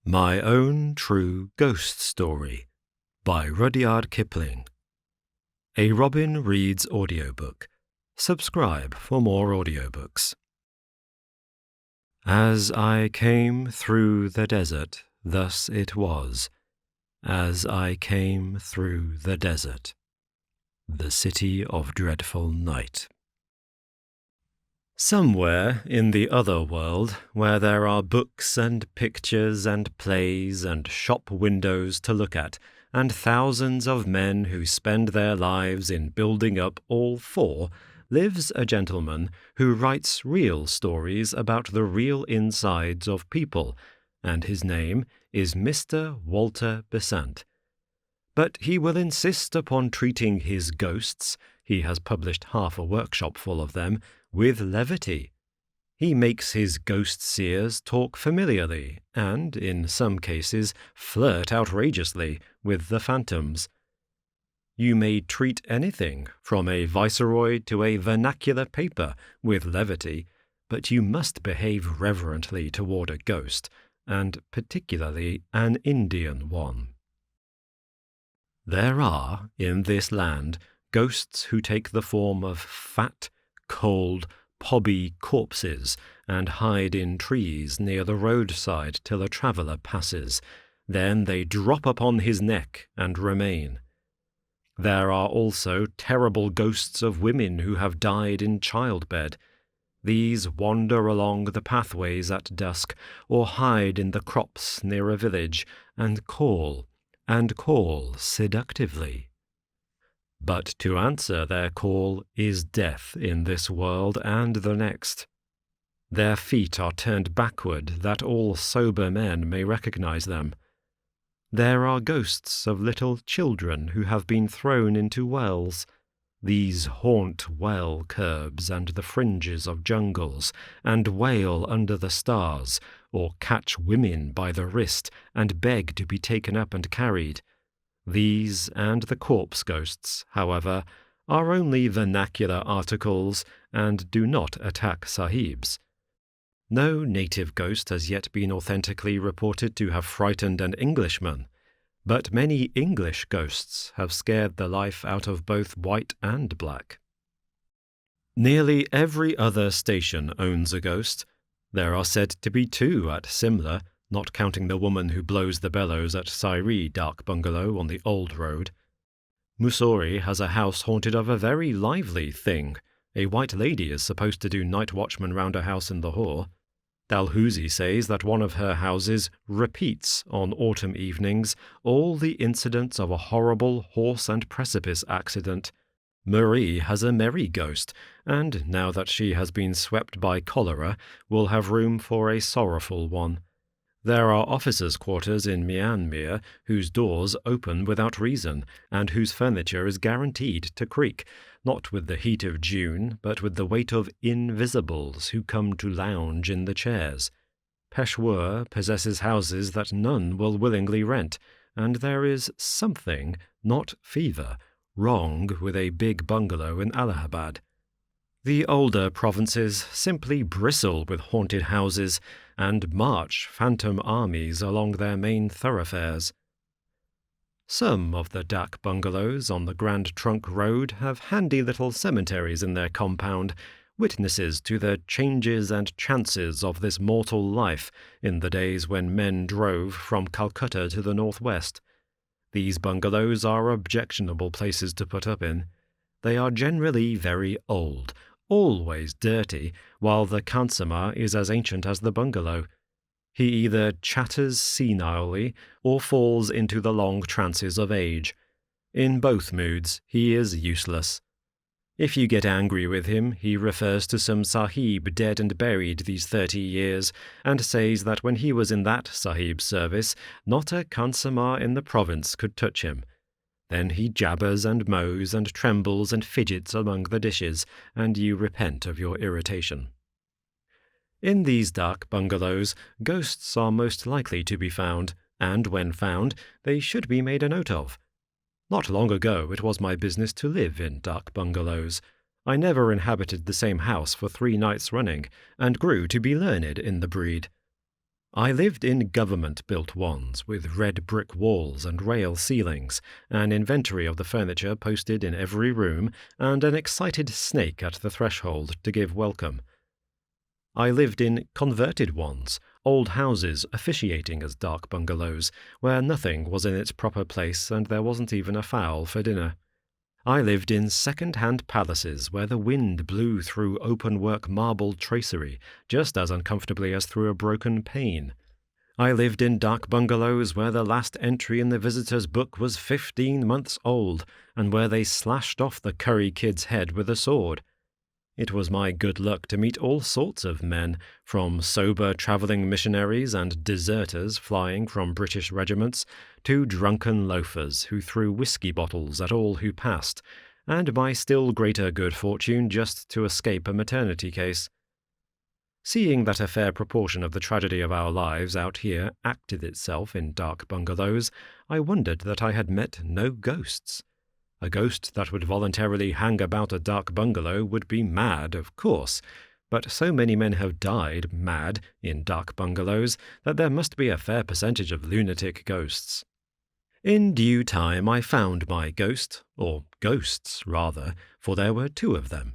My Own True Ghost Story by Rudyard Kipling. A Robin Reads audiobook. Subscribe for more audiobooks. As I came through the desert, thus it was. As I came through the desert. The City of Dreadful Night. Somewhere in the other world, where there are books and pictures and plays and shop windows to look at, and thousands of men who spend their lives in building up all four, lives a gentleman who writes real stories about the real insides of people, and his name is Mr. Walter Besant. But he will insist upon treating his ghosts — he has published half a workshop full of them — with levity. He makes his ghost-seers talk familiarly and, in some cases, flirt outrageously with the phantoms. You may treat anything, from a viceroy to a vernacular paper, with levity, but you must behave reverently toward a ghost, and particularly an Indian one. There are, in this land, ghosts who take the form of fat, cold, pobby corpses and hide in trees near the roadside till a traveller passes. Then they drop upon his neck and remain. There are also terrible ghosts of women who have died in childbed. These wander along the pathways at dusk, or hide in the crops near a village, and call seductively. But to answer their call is death in this world and the next. Their feet are turned backward that all sober men may recognize them. There are ghosts of little children who have been thrown into wells. These haunt well curbs and the fringes of jungles, and wail under the stars, or catch women by the wrist and beg to be taken up and carried. These and the corpse ghosts, however, are only vernacular articles and do not attack sahibs. No native ghost has yet been authentically reported to have frightened an Englishman, but many English ghosts have scared the life out of both white and black. Nearly every other station owns a ghost. There are said to be 2 at Simla, not counting the woman who blows the bellows at Sairi Dark Bungalow on the old road. Mussoorie has a house haunted of a very lively thing. A white lady is supposed to do night watchman round a house in Lahore. Dalhousie says that one of her houses repeats on autumn evenings all the incidents of a horrible horse and precipice accident. Marie has a merry ghost, and now that she has been swept by cholera, will have room for a sorrowful one. There are officers' quarters in Myanmar whose doors open without reason, and whose furniture is guaranteed to creak, not with the heat of June, but with the weight of invisibles who come to lounge in the chairs. Peshawar possesses houses that none will willingly rent, and there is something, not fever, wrong with a big bungalow in Allahabad. The older provinces simply bristle with haunted houses and march phantom armies along their main thoroughfares. Some of the dak bungalows on the Grand Trunk Road have handy little cemeteries in their compound, witnesses to the changes and chances of this mortal life in the days when men drove from Calcutta to the northwest. These bungalows are objectionable places to put up in. They are generally very old, always dirty, while the khansamah is as ancient as the bungalow. He either chatters senilely or falls into the long trances of age. In both moods, he is useless. If you get angry with him, he refers to some sahib dead and buried these 30 years, and says that when he was in that sahib's service, not a khansamah in the province could touch him. Then he jabbers and mows and trembles and fidgets among the dishes, and you repent of your irritation. In these dark bungalows, ghosts are most likely to be found, and when found, they should be made a note of. Not long ago it was my business to live in dark bungalows. I never inhabited the same house for 3 nights running, and grew to be learned in the breed. I lived in government-built ones, with red brick walls and rail ceilings, an inventory of the furniture posted in every room, and an excited snake at the threshold to give welcome. I lived in converted ones, old houses officiating as dark bungalows, where nothing was in its proper place and there wasn't even a fowl for dinner. I lived in second-hand palaces where the wind blew through open-work marble tracery just as uncomfortably as through a broken pane. I lived in dark bungalows where the last entry in the visitor's book was 15 months old, and where they slashed off the curry kid's head with a sword. It was my good luck to meet all sorts of men, from sober travelling missionaries and deserters flying from British regiments, to drunken loafers who threw whiskey bottles at all who passed, and my still greater good fortune just to escape a maternity case. Seeing that a fair proportion of the tragedy of our lives out here acted itself in dark bungalows, I wondered that I had met no ghosts. A ghost that would voluntarily hang about a dark bungalow would be mad, of course, but so many men have died mad in dark bungalows that there must be a fair percentage of lunatic ghosts. In due time I found my ghost, or ghosts rather, for there were 2 of them.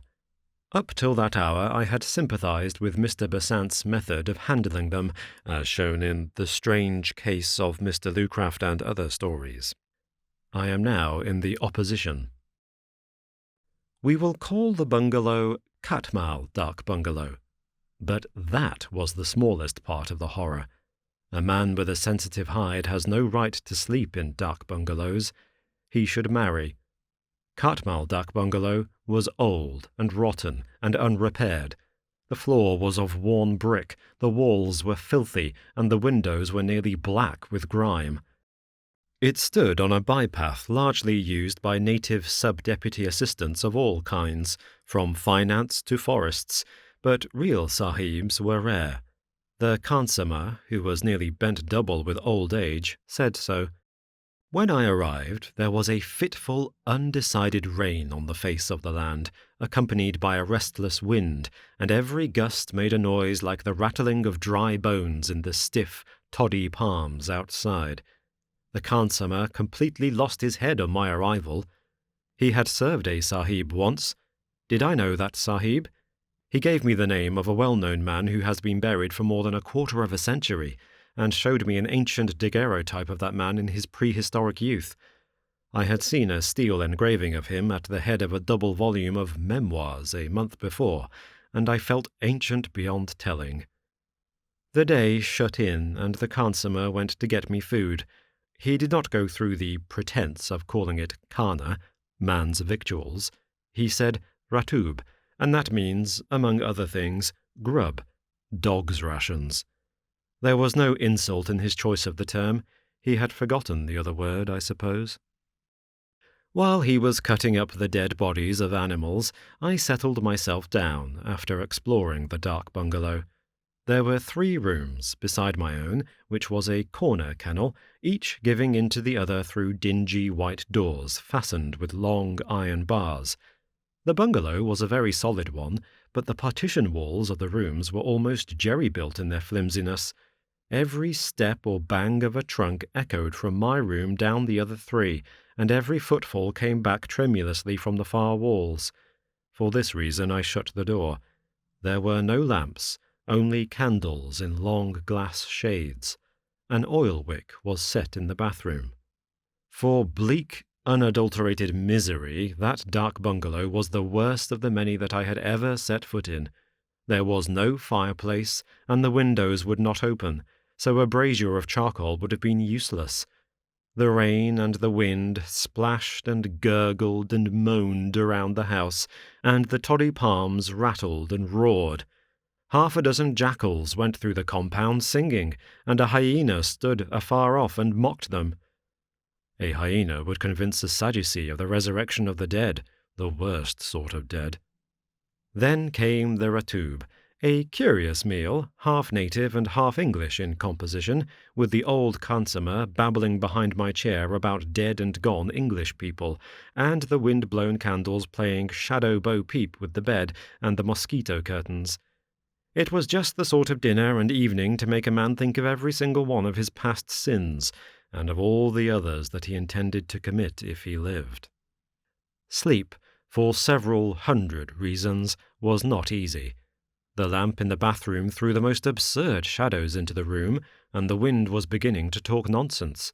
Up till that hour I had sympathized with Mr. Besant's method of handling them, as shown in The Strange Case of Mr. Lucraft and Other Stories. I am now in the opposition. We will call the bungalow Katmal Dark Bungalow, but that was the smallest part of the horror. A man with a sensitive hide has no right to sleep in dark bungalows. He should marry. Katmal Dark Bungalow was old and rotten and unrepaired. The floor was of worn brick, the walls were filthy, and the windows were nearly black with grime. It stood on a bypath largely used by native sub-deputy assistants of all kinds, from finance to forests, but real sahibs were rare. The khansamah, who was nearly bent double with old age, said so. When I arrived, there was a fitful, undecided rain on the face of the land, accompanied by a restless wind, and every gust made a noise like the rattling of dry bones in the stiff, toddy palms outside. The khansamah completely lost his head on my arrival. He had served a sahib once. Did I know that sahib? He gave me the name of a well-known man who has been buried for more than a quarter of a century, and showed me an ancient daguerreotype of that man in his prehistoric youth. I had seen a steel engraving of him at the head of a double volume of memoirs a month before, and I felt ancient beyond telling. The day shut in, and the khansamah went to get me food. He did not go through the pretense of calling it khana, man's victuals. He said ratub, and that means, among other things, grub, dog's rations. There was no insult in his choice of the term. He had forgotten the other word, I suppose. While he was cutting up the dead bodies of animals, I settled myself down after exploring the dark bungalow. There were 3 rooms beside my own, which was a corner kennel, each giving into the other through dingy white doors fastened with long iron bars. The bungalow was a very solid one, but the partition walls of the rooms were almost jerry-built in their flimsiness. Every step or bang of a trunk echoed from my room down the other 3, and every footfall came back tremulously from the far walls. For this reason I shut the door. There were no lamps, only candles in long glass shades. An oil wick was set in the bathroom. For bleak, unadulterated misery, that dark bungalow was the worst of the many that I had ever set foot in. There was no fireplace, and the windows would not open, so a brazier of charcoal would have been useless. The rain and the wind splashed and gurgled and moaned around the house, and the toddy palms rattled and roared. 6 jackals went through the compound singing, and a hyena stood afar off and mocked them. A hyena would convince a Sadducee of the resurrection of the dead, the worst sort of dead. Then came the ratub, a curious meal, half native and half English in composition, with the old khansamah babbling behind my chair about dead and gone English people, and the wind-blown candles playing shadow bo-peep with the bed and the mosquito curtains. It was just the sort of dinner and evening to make a man think of every single one of his past sins, and of all the others that he intended to commit if he lived. Sleep, for several hundred reasons, was not easy. The lamp in the bathroom threw the most absurd shadows into the room, and the wind was beginning to talk nonsense.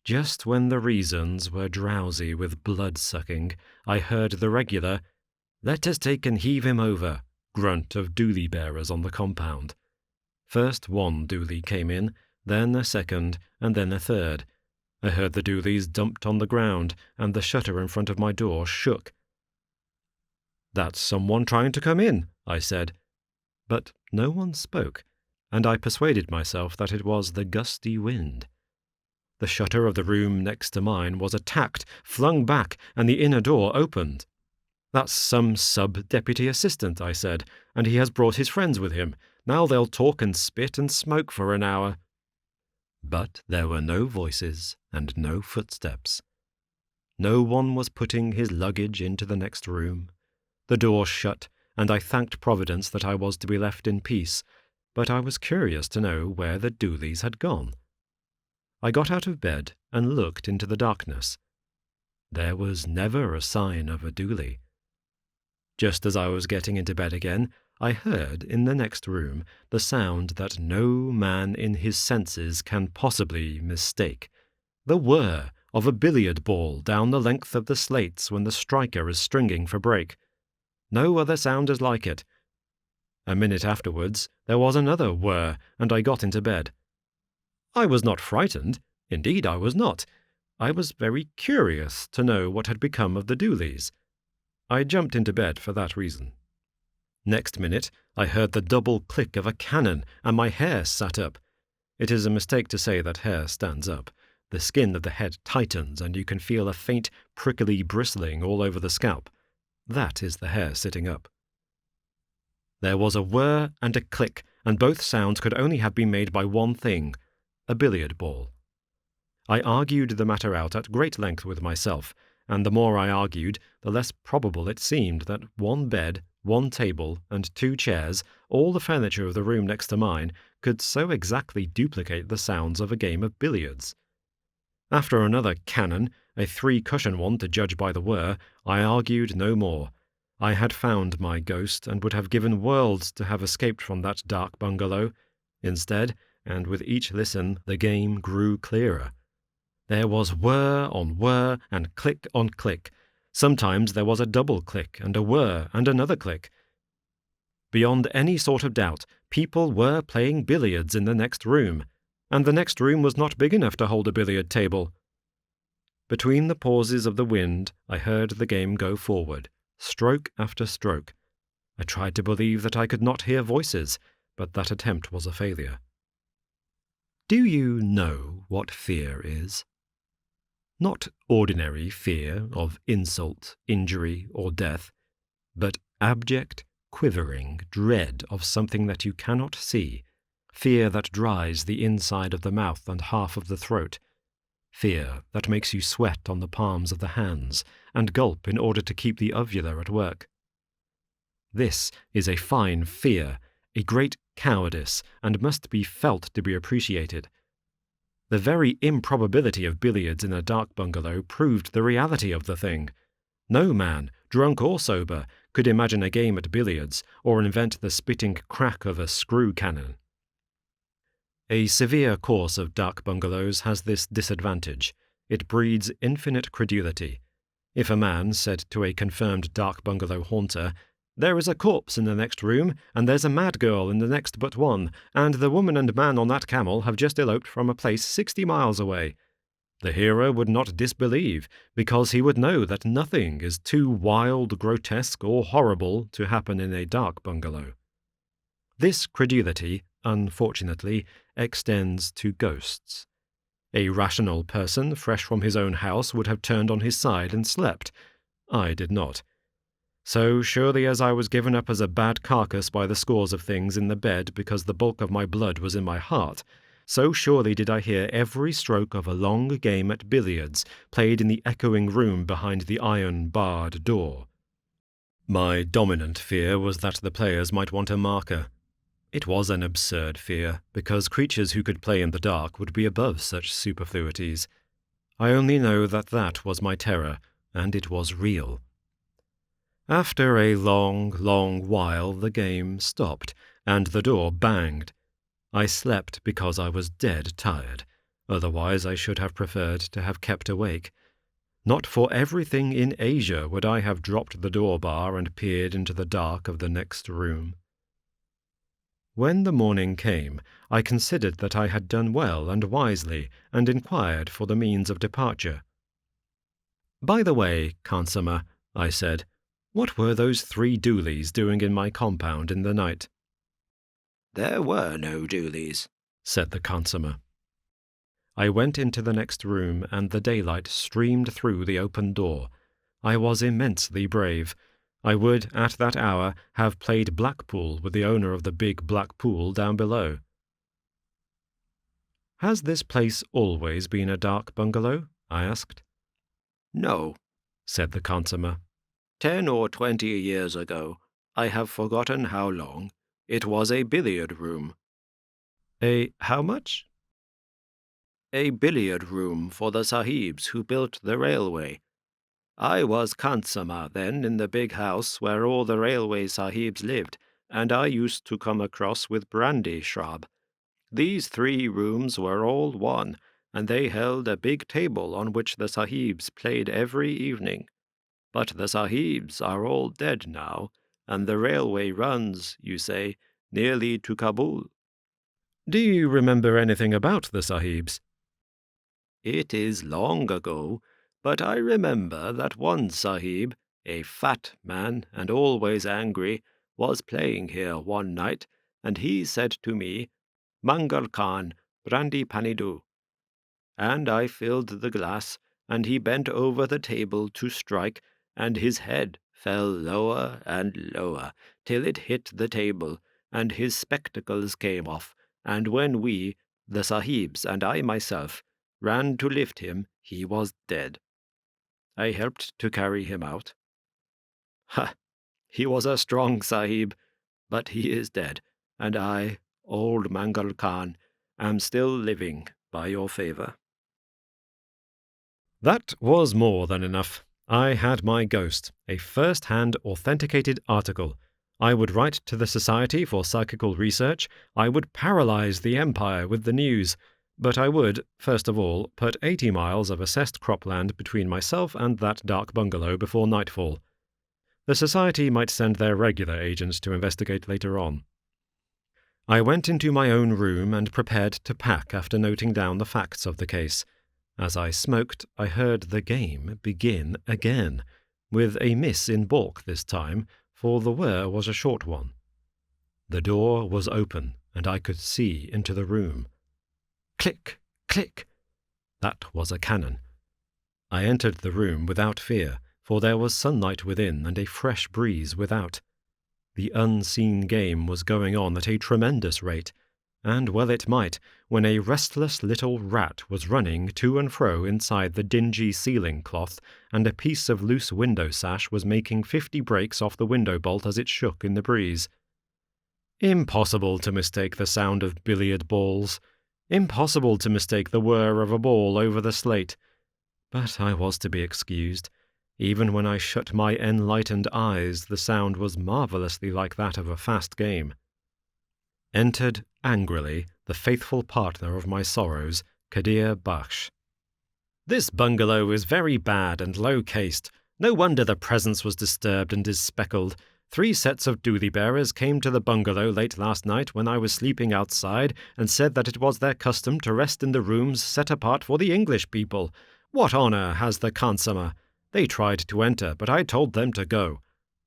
Just when the reasons were drowsy with blood-sucking, I heard the regular, "Let us take and heave him over," grunt of dooley-bearers on the compound. First one dooley came in, then a second, and then a third. I heard the doolies dumped on the ground, and the shutter in front of my door shook. "That's someone trying to come in," I said. But no one spoke, and I persuaded myself that it was the gusty wind. The shutter of the room next to mine was attacked, flung back, and the inner door opened. "That's some sub-deputy assistant," I said, "and he has brought his friends with him. Now they'll talk and spit and smoke for an hour." But there were no voices and no footsteps. No one was putting his luggage into the next room. The door shut, and I thanked Providence that I was to be left in peace, but I was curious to know where the doolies had gone. I got out of bed and looked into the darkness. There was never a sign of a dooley. Just as I was getting into bed again, I heard in the next room the sound that no man in his senses can possibly mistake, the whir of a billiard ball down the length of the slates when the striker is stringing for break. No other sound is like it. A minute afterwards, there was another whir, and I got into bed. I was not frightened. Indeed, I was not. I was very curious to know what had become of the doolies. I jumped into bed for that reason. Next minute, I heard the double click of a cannon, and my hair sat up. It is a mistake to say that hair stands up. The skin of the head tightens, and you can feel a faint, prickly bristling all over the scalp. That is the hair sitting up. There was a whir and a click, and both sounds could only have been made by one thing, a billiard ball. I argued the matter out at great length with myself, and the more I argued, the less probable it seemed that one bed, one table, and 2 chairs, all the furniture of the room next to mine, could so exactly duplicate the sounds of a game of billiards. After another cannon, a 3-cushion one to judge by the whir, I argued no more. I had found my ghost, and would have given worlds to have escaped from that dark bungalow. Instead, and with each listen, the game grew clearer. There was whir on whir and click on click. Sometimes there was a double click and a whir and another click. Beyond any sort of doubt, people were playing billiards in the next room, and the next room was not big enough to hold a billiard table. Between the pauses of the wind, I heard the game go forward, stroke after stroke. I tried to believe that I could not hear voices, but that attempt was a failure. Do you know what fear is? Not ordinary fear of insult, injury, or death, but abject, quivering dread of something that you cannot see, fear that dries the inside of the mouth and half of the throat, fear that makes you sweat on the palms of the hands and gulp in order to keep the uvula at work. This is a fine fear, a great cowardice, and must be felt to be appreciated. The very improbability of billiards in a dark bungalow proved the reality of the thing. No man, drunk or sober, could imagine a game at billiards or invent the spitting crack of a screw cannon. A severe course of dark bungalows has this disadvantage. It breeds infinite credulity. If a man said to a confirmed dark bungalow haunter, "There is a corpse in the next room, and there's a mad girl in the next but one, and the woman and man on that camel have just eloped from a place 60 miles away," the hero would not disbelieve, because he would know that nothing is too wild, grotesque, or horrible to happen in a dark bungalow. This credulity, unfortunately, extends to ghosts. A rational person, fresh from his own house, would have turned on his side and slept. I did not. So surely as I was given up as a bad carcass by the scores of things in the bed because the bulk of my blood was in my heart, so surely did I hear every stroke of a long game at billiards played in the echoing room behind the iron-barred door. My dominant fear was that the players might want a marker. It was an absurd fear, because creatures who could play in the dark would be above such superfluities. I only know that that was my terror, and it was real. After a long, long while the game stopped, and the door banged. I slept because I was dead tired. Otherwise I should have preferred to have kept awake. Not for everything in Asia would I have dropped the door bar and peered into the dark of the next room. When the morning came, I considered that I had done well and wisely, and inquired for the means of departure. "By the way, consummate," I said, "what were those 3 doolies doing in my compound in the night?" "There were no doolies," said the consummate. I went into the next room, and the daylight streamed through the open door. I was immensely brave. I would, at that hour, have played Blackpool with the owner of the big black pool down below. "Has this place always been a dark bungalow?" I asked. "No," said the consummate. 10 or 20 years ago, I have forgotten how long, it was a billiard room. "A how much?" A billiard room for the sahibs who built the railway. I was consummate then in the big house where all the railway sahibs lived, and I used to come across with brandy shrub. These 3 rooms were all one, and they held a big table on which the sahibs played every evening. But the sahibs are all dead now, and the railway runs, you say, nearly to Kabul. "Do you remember anything about the sahibs?" It is long ago, but I remember that one sahib, a fat man and always angry, was playing here one night, and he said to me, 'Mangal Khan, brandy panidu.' And I filled the glass, and he bent over the table to strike, and his head fell lower and lower, till it hit the table, and his spectacles came off, and when we, the sahibs and I myself, ran to lift him, he was dead. I helped to carry him out. Ha! He was a strong sahib, but he is dead, and I, old Mangal Khan, am still living by your favor." That was more than enough. I had my ghost, a first-hand authenticated article. I would write to the Society for Psychical Research. I would paralyze the empire with the news. But I would, first of all, put 80 miles of assessed cropland between myself and that dark bungalow before nightfall. The Society might send their regular agents to investigate later on. I went into my own room and prepared to pack after noting down the facts of the case. As I smoked, I heard the game begin again, with a miss in baulk this time, for the whir was a short one. The door was open, and I could see into the room. Click, click. That was a cannon. I entered the room without fear, for there was sunlight within and a fresh breeze without. The unseen game was going on at a tremendous rate, and well it might, when a restless little rat was running to and fro inside the dingy ceiling cloth, and a piece of loose window sash was making 50 breaks off the window bolt as it shook in the breeze. Impossible to mistake the sound of billiard balls. Impossible to mistake the whir of a ball over the slate. But I was to be excused. Even when I shut my enlightened eyes, the sound was marvellously like that of a fast game. Entered, angrily, the faithful partner of my sorrows, Kadir Bakhsh. "This bungalow is very bad and low-cased. No wonder the presence was disturbed and is speckled. 3 sets of dooley-bearers came to the bungalow late last night when I was sleeping outside and said that it was their custom to rest in the rooms set apart for the English people. What honour has the consummate? They tried to enter, but I told them to go.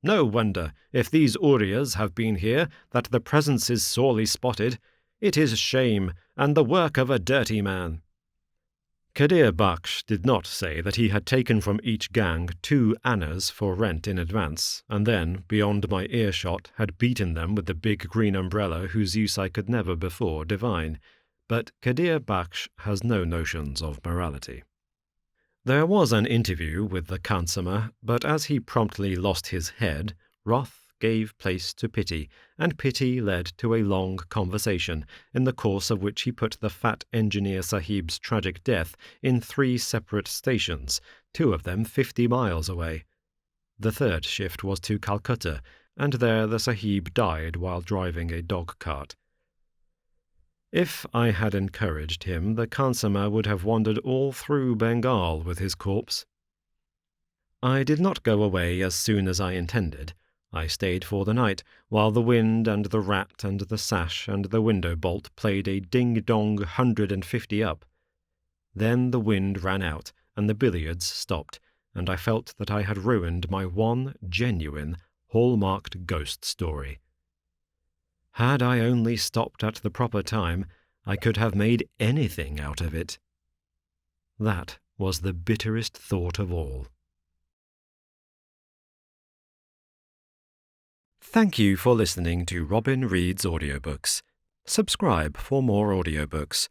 No wonder, if these Urias have been here, that the presence is sorely spotted. It is shame, and the work of a dirty man." Kadir Bakhsh did not say that he had taken from each gang 2 annas for rent in advance, and then, beyond my earshot, had beaten them with the big green umbrella whose use I could never before divine. But Kadir Bakhsh has no notions of morality. There was an interview with the consummate, but as he promptly lost his head, Wrath gave place to pity, and pity led to a long conversation, in the course of which he put the fat engineer sahib's tragic death in 3 separate stations, 2 of them 50 miles away. The 3rd shift was to Calcutta, and there the sahib died while driving a dog-cart. If I had encouraged him, the khansamah would have wandered all through Bengal with his corpse. I did not go away as soon as I intended. I stayed for the night, while the wind and the rat and the sash and the window bolt played a ding-dong 150 up. Then the wind ran out, and the billiards stopped, and I felt that I had ruined my one genuine, hall-marked ghost story. Had I only stopped at the proper time, I could have made anything out of it. That was the bitterest thought of all. Thank you for listening to Robin Reads Audiobooks. Subscribe for more audiobooks.